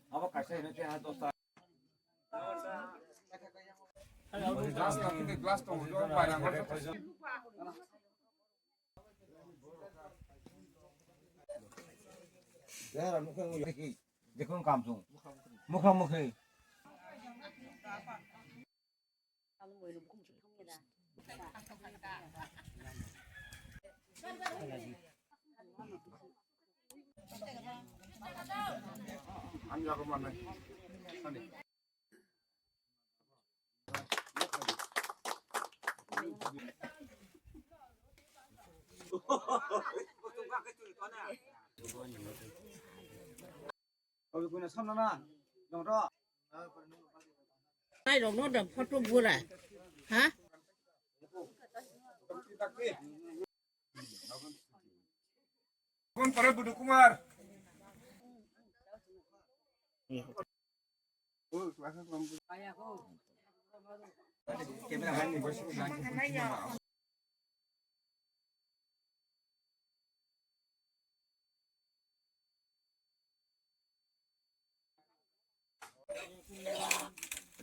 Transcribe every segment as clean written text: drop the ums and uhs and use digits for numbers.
Apa kasih ini teh atau sa? Glass to do barang Saya mungkin lagi dekon kampung. Muka-muka. Anja ko man. Ôi cô này xong nó đồng đó. Ai đồng nó đập phát trung vui này hả? Kon pare Budu Kumar. Oh, kelasnya belum. Kamera kan ni bos bilang.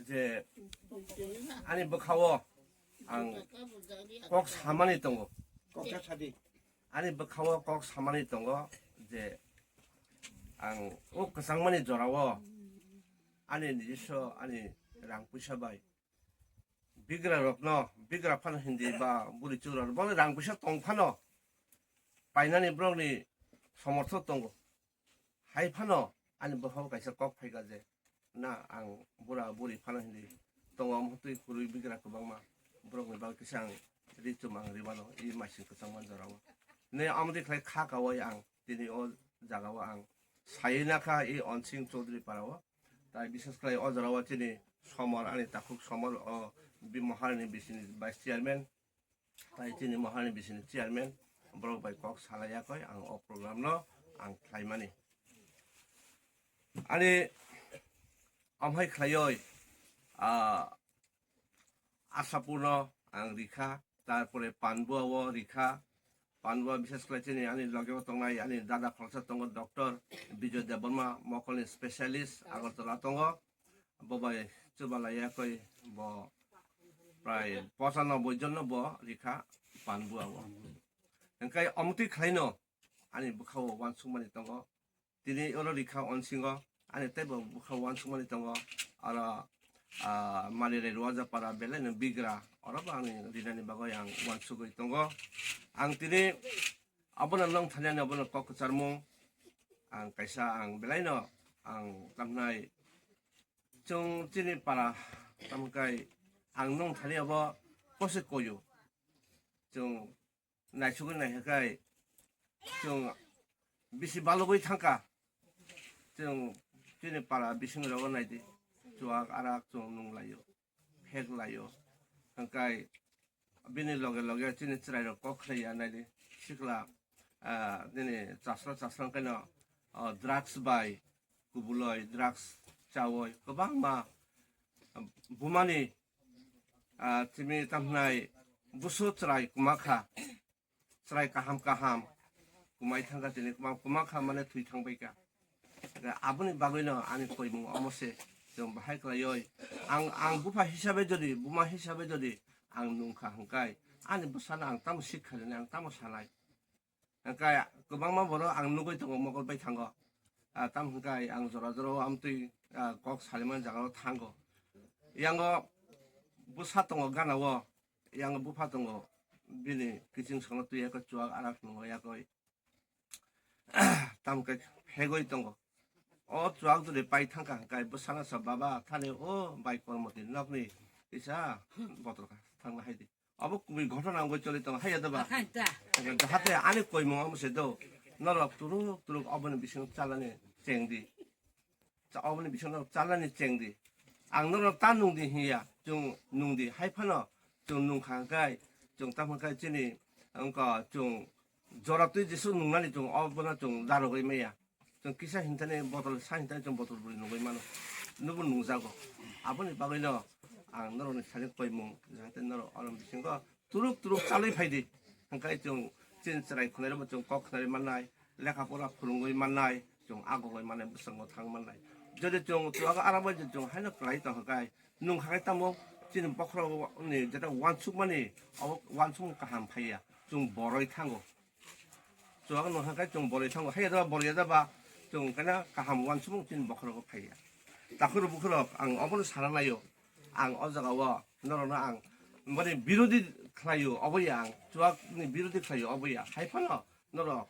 이제 아니 뭐 가워 꼭 사만 있던 거. 꼭 차디. 아니 뭐 가워 꼭 사만 있던 거 이제 그 상만이 줘라워. 아니 니서 아니 랑 부셔봐이. 비그라 럭너 비그라 파는 힌디 바 물이 줄어. 뭐 랑 부셔 똥 파노. 바이나니 브로니 소모토 똥거. 하이 파노 아니 뭐 하고 가서 꼭 파이가제. Na ang bura-buri panas hindi tongom hutui kurui bigra ko bangma burong ni bal kisang ritu mang ribano I masin kusang manjarawa ne amdi klai kha kawa ang tini o jagawa ang sayina kha I onsing chaudhuri parawa tai বিশেষ klai o jarawa tini somar ani takuk somar o bi maharani bisini vice chairman tai tini maharani bisini chairman burong bai kok salaya koi ang o program no ang klai mani ani amhai khlayoy Ashapurna রিখা তারপরে পানবুয়া রিখা পানবুয়া বিশেষ করে চিনি আনি লগেও তংনাই আনি দাদা খরচা তঙ্গ ডক্টর বিজয় দেববর্মা মকলনি স্পেশালিস্ট আগরতলা তঙ্গ ববাই চুবালাইয়া কই ব প্রায় 95 জন ব রিখা পানবুয়া এনকাই অমতি খাইনো আনি বুখাও ওয়ান সুমানি তঙ্গ তিনি ওর রিখা অনসিঙ্গ আনি তেবো বুখাও ওয়ান সুমানি তঙ্গ আর Malire ruaza para bela no bigra ora bang dinani bago yang wan sugoi tongo ang tini abona long thanya abona kok charmung ang kaisa ang belaino ang tamnai chung tini para tamkai ang nong thanya ba kose koyo chung nai sugoi nai kai chung bisi balogoi thangka chung tini para bising rogo nai di Jual arak jong nung layo, hek layo, angkai bini loge cini cerai lo kok ya nadi sikla, ini casro kena drugs bay, kubuloy drugs cawoy, kebang ma bumani, timi tamnai busu cerai kumaka, cerai kaham kumai tangga tini kumaka mana tui tang baika, abuni bagoino ani koi mung amose. 좀 할거요. ang bupa hisabe jadi, buma hisabe jadi, ang nungka hangkai, ani busana ang tamu sikharin, ang tamu salai. Hangkai, kubang maboro ang nugoi tongo mogol bay tanggo. Tam hangkai ang zoro amtui kok saliman jagaro tanggo. Yang busa tongo ganawo, yang bupa tongo bini kijing sono tu ya ko jual arak nungo ya koi. Tam kai hegoi tongo. 주악들이 바이 탕가 가이 부산에서 봐봐 타네 바이 거는 못 넣니 이사 뭐더라 탕가 해디 아버 꿈이 ঘটনা 거 চলিত 하여도 봐 그러니까 하তে 안에 거이 뭐 아무세도 너라 뚜룩 어버는 비신 잘라니 쟁디 자 어버는 비신 잘라니 쟁디 앙너로 딴농디 히야 좀 농디 하이파너 좀 농강가이 좀 따문가이 지니 그러니까 좀 저랍도 지수 농나니 좀 어버나 좀 나로고 이메야 좀 좀 기사 힌탄에 보들 사 힌탄에 좀 보들 부리는 거 이만 누구 농사고 아버님 바가이너 안 너는 사진 거의 뭐 한테 너는 얼음 비신 거 두룩두룩 잘리 파이디 그러니까 좀 진짜라이 코네르면 좀꼭 코네르 만나이 내가 보라 그런 거 만나이 좀 아고 거 만나이 무슨 거당 만나이 저들 좀 누가 알아봐지 좀 하는 거 있다 그러니까 눈 하겠다 뭐 지금 버크라고 네 제가 완숙만이 완숙 한 파이야 좀 버러이 탄거 좋아하는 놈 한가 좀 버러이 탄거 해다 버려다 봐좀 그냥 가함 완숙 지금 버크라고 파이야 딱 그러 부크러 안 어머니 살아나요 안 어자가 와 너는 안 뭐니 미로디 클라요 어버야 좋아하는 미로디 클라요 어버야 하이파나 너는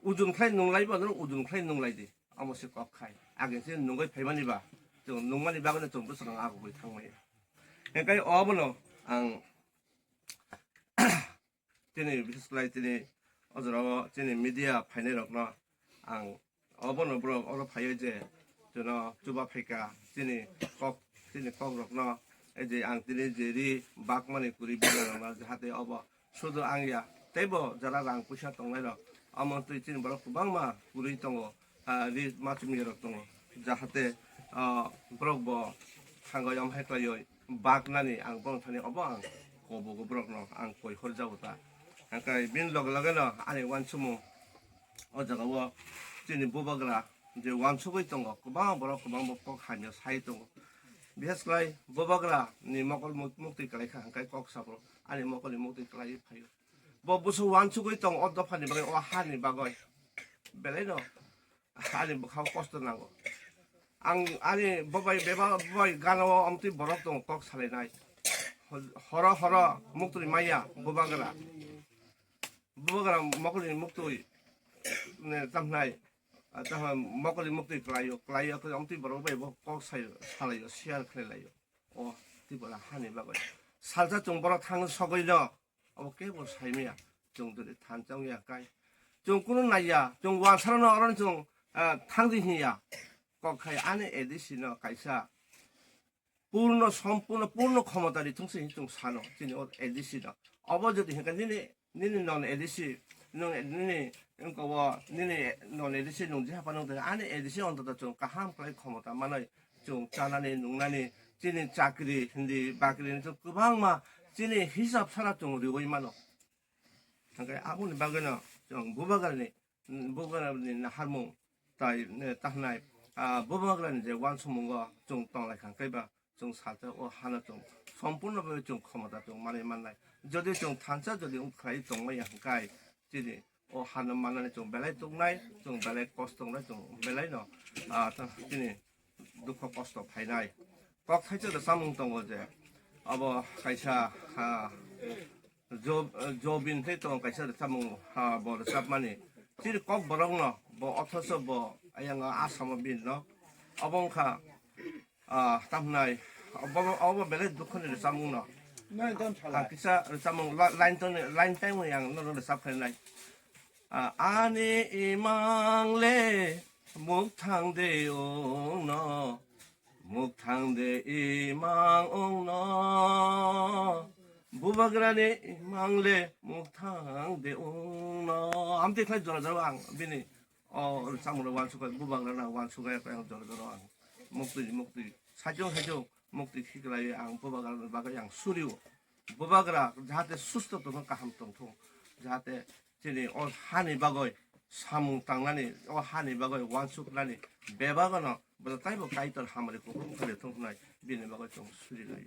우둔 클라이 농라이바 너는 우둔 클라이 농라이디 아무시 꼭 카이 아겐지 농거이 배만이 봐좀 농만이 봐는 좀 무슨 하고 거기 탕마야 그러니까 어머너 안 저는 비스클라이 저는 어저러 저는 미디어 파이널럭나 안 어머너 브로 어러 파이제 저는 주바 페이까 저는 꼭 럭나 이제 안 저는 제리 박만이 구리 비나나 하대 어버 소도 안이야 대버 저라랑 부셨던 거라 아무 또 있지는 뭐라 구방마 구리 있던 거아리 맞춤 열었던 거 자하대 브로 뭐 한거 좀 할거요 박나니 앙봉 타니 어방 고보고 브로너 안 거의 헐자보다 그러니까 민럭럭은 아니 완추모 어저가 뭐 진이 보박라 이제 완추고 있던 거 그방 뭐라 그방 먹고 하냐 사이던 거 미스라이 보박라 니 먹을 먹도 있까이 한까이 꼭 사고 아니 먹을 먹도 있까이 파요 뭐 무슨 완추고 있던 거 어떤 판이 뭐 하니 바거이 벨레노 아니 뭐 하고 코스트 나고 아니 뭐바이 매바 뭐바이 가나워 아무튼 버럭동 꼭 살래나이 허라 목도리 마야 뭐바가라 먹을리 목도리 네 땀나이 아 먹을리 목도리 클라요 그 아무튼 버럭바이 뭐꼭 살아요 시알 클래요 디버라 하니 바고 살자 좀 버럭 탕 서거이너 깨볼 삶이야 정도의 단정이야 까이 좀 꾸는 나이야 좀 와사는 어른 좀 탕진이야 거기 안에 에디시너 가이사 पूर्ण सम्पूर्ण पूर्ण क्षमताले थुंसे हिtung सानो जिनि एडिसिनो अब जति हेका निनि नन एडिसि निनि इंको व निनि नन एडिसि नंजि हापा नंदे आनि एडिसि अंतत जों काहाम क्लाइ क्षमता माने जों जानानै नुंनानै जिनि चाकरि हिन्दी बाकरि जों गोबां मा जिनि हिसाब सारा जों रिवै मानो थांगाय आबुनि बागैनो जों बुबागारनि हारमुं ताइ ताहनाय बुबागारनि जे वान समुंगा जों तंलाय खांखायबा 좀 사자 하나 좀 সম্পূর্ণভাবে 좀 ক্ষমতা 좀 많이 만나요. যদি 좀 단자 যদি ukra이 동마이 한가이 지니 하는 만나네 좀 벨라이 동나이 좀 벨라이 코스트 동나이 좀 벨라이노 지니 누커 코스트 파이나이 꼭 해줘도 사몽 동거제 아버 가이사 조빈 해동 가이사 사몽 뭐 sab만이 지니 꼭 뭐라고나 뭐 어떠서 뭐 아양아 아사모빈노 어벙카 땀나이 어버 벨레 두콘을 사몽나 Này con trả lại. 기사 사몽 라인 때문에 양 너를 삽해나이 아니 이망래 묵탕대용너 묵탕대 이망옹너 무바그라니 이망래 묵탕대용너 아무튼 칼 저러저러 비니 사몽을 완수가 무바그라나 완수가 약간 저러저러 목들이 사정 목들이 희그라이 안 뽑아가는 바가 양 수리고 뽑아가라 자한테 수스도 너가 함통통 자한테 지니 한이 바거이 사문 땅나니 한이 바거이 완숙나니 매바거나 뭐 따이버 까이들 하머리 고 그래 통나이 비네 바거이 좀 수리가요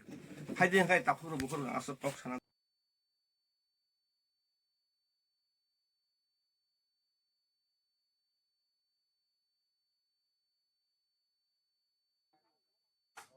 하이딩 가이 딱 후로 부르는 아서 꼭 사나